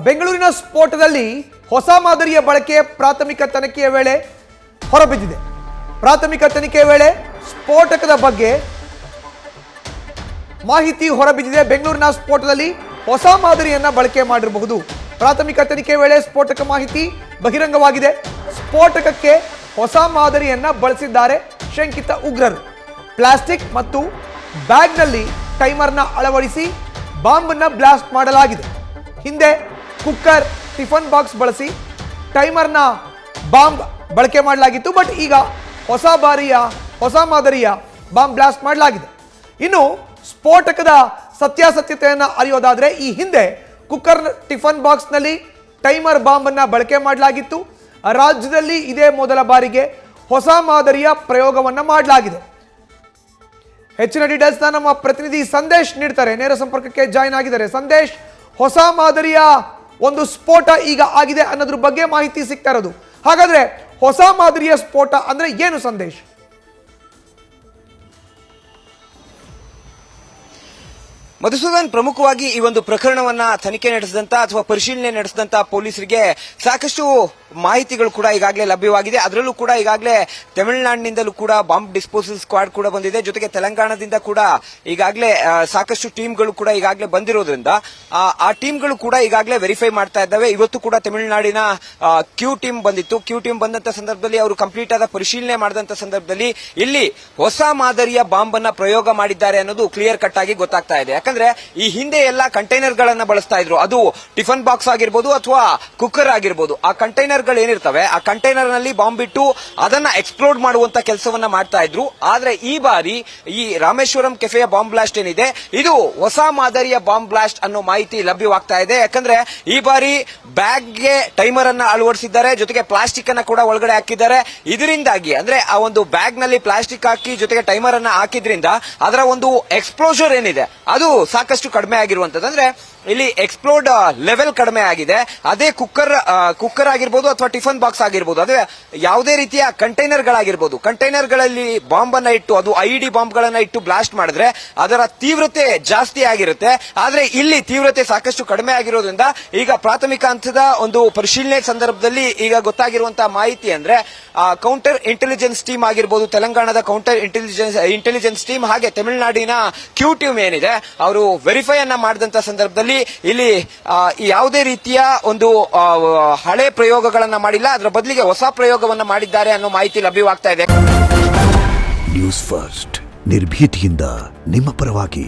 ಬೆಂಗಳೂರಿನ ಸ್ಫೋಟದಲ್ಲಿ ಹೊಸ ಮಾದರಿಯ ಬಳಕೆ ಪ್ರಾಥಮಿಕ ತನಿಖೆಯ ವೇಳೆ ಹೊರಬಿದ್ದಿದೆ. ಪ್ರಾಥಮಿಕ ತನಿಖೆಯ ವೇಳೆ ಸ್ಫೋಟಕದ ಬಗ್ಗೆ ಮಾಹಿತಿ ಹೊರಬಿದ್ದಿದೆ. ಬೆಂಗಳೂರಿನ ಸ್ಫೋಟದಲ್ಲಿ ಹೊಸ ಮಾದರಿಯನ್ನ ಬಳಕೆ ಮಾಡಿರಬಹುದು. ಪ್ರಾಥಮಿಕ ತನಿಖೆಯ ವೇಳೆ ಸ್ಫೋಟಕ ಮಾಹಿತಿ ಬಹಿರಂಗವಾಗಿದೆ. ಸ್ಫೋಟಕಕ್ಕೆ ಹೊಸ ಮಾದರಿಯನ್ನ ಬಳಸಿದ್ದಾರೆ ಶಂಕಿತ ಉಗ್ರರು. ಪ್ಲಾಸ್ಟಿಕ್ ಮತ್ತು ಬ್ಯಾಗ್ನಲ್ಲಿ ಟೈಮರ್ನ ಅಳವಡಿಸಿ ಬಾಂಬನ್ನ ಬ್ಲಾಸ್ಟ್ ಮಾಡಲಾಗಿದೆ. ಹಿಂದೆ ಕುಕ್ಕರ್, ಟಿಫನ್ ಬಾಕ್ಸ್ ಬಳಸಿ ಟೈಮರ್ನ ಬಾಂಬ್ ಬಳಕೆ ಮಾಡಲಾಗಿತ್ತು. ಬಟ್ ಈಗ ಹೊಸ ಮಾದರಿಯ ಬಾಂಬ್ ಬ್ಲಾಸ್ಟ್ ಮಾಡಲಾಗಿದೆ. ಇನ್ನು ಸ್ಫೋಟಕದ ಸತ್ಯಾಸತ್ಯತೆಯನ್ನು ಅರಿಯೋದಾದ್ರೆ, ಈ ಹಿಂದೆ ಕುಕ್ಕರ್, ಟಿಫನ್ ಬಾಕ್ಸ್ನಲ್ಲಿ ಟೈಮರ್ ಬಾಂಬ್ ಅನ್ನ ಬಳಕೆ ಮಾಡಲಾಗಿತ್ತು. ರಾಜ್ಯದಲ್ಲಿ ಇದೇ ಮೊದಲ ಬಾರಿಗೆ ಹೊಸ ಮಾದರಿಯ ಪ್ರಯೋಗವನ್ನ ಮಾಡಲಾಗಿದೆ. ಹೆಚ್ಚಿನ ಡೀಟೇಲ್ಸ್ ನಮ್ಮ ಪ್ರತಿನಿಧಿ ಸಂದೇಶ್ ನೀಡ್ತಾರೆ. ನೇರ ಸಂಪರ್ಕಕ್ಕೆ ಜಾಯಿನ್ ಆಗಿದ್ದಾರೆ. ಸಂದೇಶ್, ಹೊಸ ಮಾದರಿಯ ಒಂದು ಸ್ಫೋಟ ಈಗ ಆಗಿದೆ ಅನ್ನೋದ್ರ ಬಗ್ಗೆ ಮಾಹಿತಿ ಸಿಗ್ತಾ ಇರೋದು. ಹಾಗಾದ್ರೆ ಹೊಸ ಮಾದರಿಯ ಸ್ಫೋಟ ಅಂದ್ರೆ ಏನು ಸಂದೇಶ್? ಮಧುಸೂದನ್, ಪ್ರಮುಖವಾಗಿ ಈ ಒಂದು ಪ್ರಕರಣವನ್ನ ತನಿಖೆ ನಡೆಸಿದಂತ ಅಥವಾ ಪರಿಶೀಲನೆ ನಡೆಸಿದಂತ ಪೊಲೀಸರಿಗೆ ಸಾಕಷ್ಟು ಮಾಹಿತಿಗಳು ಕೂಡ ಈಗಾಗಲೇ ಲಭ್ಯವಾಗಿದೆ. ಅದರಲ್ಲೂ ಕೂಡ ಈಗಾಗಲೇ ತಮಿಳುನಾಡಿನಿಂದಲೂ ಕೂಡ ಬಾಂಬ್ ಡಿಸ್ಪೋಸಲ್ ಸ್ಕ್ವಾಡ್ ಕೂಡ ಬಂದಿದೆ. ಜೊತೆಗೆ ತೆಲಂಗಾಣದಿಂದ ಕೂಡ ಈಗಾಗಲೇ ಸಾಕಷ್ಟು ಟೀಮ್ಗಳು ಕೂಡ ಈಗಾಗಲೇ ಬಂದಿರೋದ್ರಿಂದ ಆ ಟೀಮ್ಗಳು ಕೂಡ ಈಗಾಗಲೇ ವೆರಿಫೈ ಮಾಡ್ತಾ ಇದ್ದಾವೆ. ಇವತ್ತು ಕೂಡ ತಮಿಳುನಾಡಿನ ಕ್ಯೂ ಟೀಮ್ ಬಂದಿತ್ತು. ಕ್ಯೂ ಟೀಮ್ ಬಂದಂತ ಸಂದರ್ಭದಲ್ಲಿ ಅವರು ಕಂಪ್ಲೀಟ್ ಆದ ಪರಿಶೀಲನೆ ಮಾಡಿದಂತ ಸಂದರ್ಭದಲ್ಲಿ ಇಲ್ಲಿ ಹೊಸ ಮಾದರಿಯ ಬಾಂಬ್ ಅನ್ನ ಪ್ರಯೋಗ ಮಾಡಿದ್ದಾರೆ ಅನ್ನೋದು ಕ್ಲಿಯರ್ ಕಟ್ ಆಗಿ ಗೊತ್ತಾಗ್ತಾ ಇದೆ. ಯಾಕಂದ್ರೆ ಈ ಹಿಂದೆ ಎಲ್ಲ ಕಂಟೈನರ್ ಗಳನ್ನ ಬಳಸ್ತಾ ಇದ್ರು. ಅದು ಟಿಫನ್ ಬಾಕ್ಸ್ ಆಗಿರ್ಬೋದು ಅಥವಾ ಕುಕ್ಕರ್ ಆಗಿರ್ಬೋದು. ಆ ಕಂಟೈನರ್ ಏನಿರ್ತವೆ, ಆ ಕಂಟೈನರ್ ನಲ್ಲಿ ಬಾಂಬ್ ಬಿಟ್ಟು ಅದನ್ನ ಎಕ್ಸ್ಪ್ಲೋಡ್ ಮಾಡುವಂತ ಕೆಲಸವನ್ನ ಮಾಡ್ತಾ ಇದ್ರು. ಆದ್ರೆ ಈ ಬಾರಿ ಈ ರಾಮೇಶ್ವರಂ ಕೆಫೆಯ ಬಾಂಬ್ ಬ್ಲಾಸ್ಟ್ ಏನಿದೆ, ಇದು ಹೊಸ ಮಾದರಿಯ ಬಾಂಬ್ ಬ್ಲಾಸ್ಟ್ ಅನ್ನೋ ಮಾಹಿತಿ ಲಭ್ಯವಾಗ್ತಾ ಇದೆ. ಯಾಕಂದ್ರೆ ಈ ಬಾರಿ ಬ್ಯಾಗ್ಗೆ ಟೈಮರ್ ಅನ್ನ ಅಳವಡಿಸಿದ್ದಾರೆ. ಜೊತೆಗೆ ಪ್ಲಾಸ್ಟಿಕ್ ಅನ್ನ ಕೂಡ ಒಳಗಡೆ ಹಾಕಿದ್ದಾರೆ. ಇದರಿಂದಾಗಿ ಅಂದ್ರೆ ಆ ಒಂದು ಬ್ಯಾಗ್ ನಲ್ಲಿ ಪ್ಲಾಸ್ಟಿಕ್ ಹಾಕಿ ಜೊತೆಗೆ ಟೈಮರ್ ಅನ್ನ ಹಾಕಿದ್ರಿಂದ ಅದರ ಒಂದು ಎಕ್ಸ್ಪ್ಲೋಜರ್ ಏನಿದೆ ಅದು ಸಾಕಷ್ಟು ಕಡಿಮೆ ಆಗಿರುವಂತದ್ದು. ಅಂದ್ರೆ ಇಲ್ಲಿ ಎಕ್ಸ್ಪ್ಲೋಡ್ ಲೆವೆಲ್ ಕಡಿಮೆ ಆಗಿದೆ. ಅದೇ ಕುಕ್ಕರ್ ಆಗಿರ್ಬೋದು ಅಥವಾ ಟಿಫನ್ ಬಾಕ್ಸ್ ಆಗಿರ್ಬೋದು, ಅದೇ ಯಾವುದೇ ರೀತಿಯ ಕಂಟೈನರ್ ಗಳಾಗಿರ್ಬೋದು, ಕಂಟೈನರ್ ಗಳಲ್ಲಿ ಬಾಂಬ್ ಅನ್ನ ಇಟ್ಟು, ಅದು ಐಇಡಿ ಬಾಂಬ್ ಗಳನ್ನ ಇಟ್ಟು ಬ್ಲಾಸ್ಟ್ ಮಾಡಿದ್ರೆ ಅದರ ತೀವ್ರತೆ ಜಾಸ್ತಿ ಆಗಿರುತ್ತೆ. ಆದ್ರೆ ಇಲ್ಲಿ ತೀವ್ರತೆ ಸಾಕಷ್ಟು ಕಡಿಮೆ ಆಗಿರೋದ್ರಿಂದ ಈಗ ಪ್ರಾಥಮಿಕ ಹಂತದ ಒಂದು ಪರಿಶೀಲನೆ ಸಂದರ್ಭದಲ್ಲಿ ಈಗ ಗೊತ್ತಾಗಿರುವಂತಹ ಮಾಹಿತಿ ಅಂದ್ರೆ ಕೌಂಟರ್ ಇಂಟೆಲಿಜೆನ್ಸ್ ಟೀಮ್ ಆಗಿರ್ಬೋದು, ತೆಲಂಗಾಣದ ಕೌಂಟರ್ ಇಂಟೆಲಿಜೆನ್ಸ್ ಟೀಮ್ ಹಾಗೆ ತಮಿಳುನಾಡಿನ ಕ್ಯೂ ಟೀಮ್ ಏನಿದೆ, ಅವರು ವೆರಿಫೈ ಅನ್ನ ಮಾಡಿದಂತ ಸಂದರ್ಭದಲ್ಲಿ ಇಲ್ಲಿ ಯಾವುದೇ ರೀತಿಯ ಒಂದು ಹಳೆ ಪ್ರಯೋಗಗಳನ್ನ ಮಾಡಿಲ್ಲ. ಅದರ ಬದಲಿಗೆ ಹೊಸ ಪ್ರಯೋಗವನ್ನ ಮಾಡಿದ್ದಾರೆ ಅನ್ನೋ ಮಾಹಿತಿ ಲಭ್ಯವಾಗ್ತಾ ಇದೆ. ನ್ಯೂಸ್ ಫಸ್ಟ್, ನಿರ್ಭೀತಿಯಿಂದ ನಿಮ್ಮ ಪರವಾಗಿ.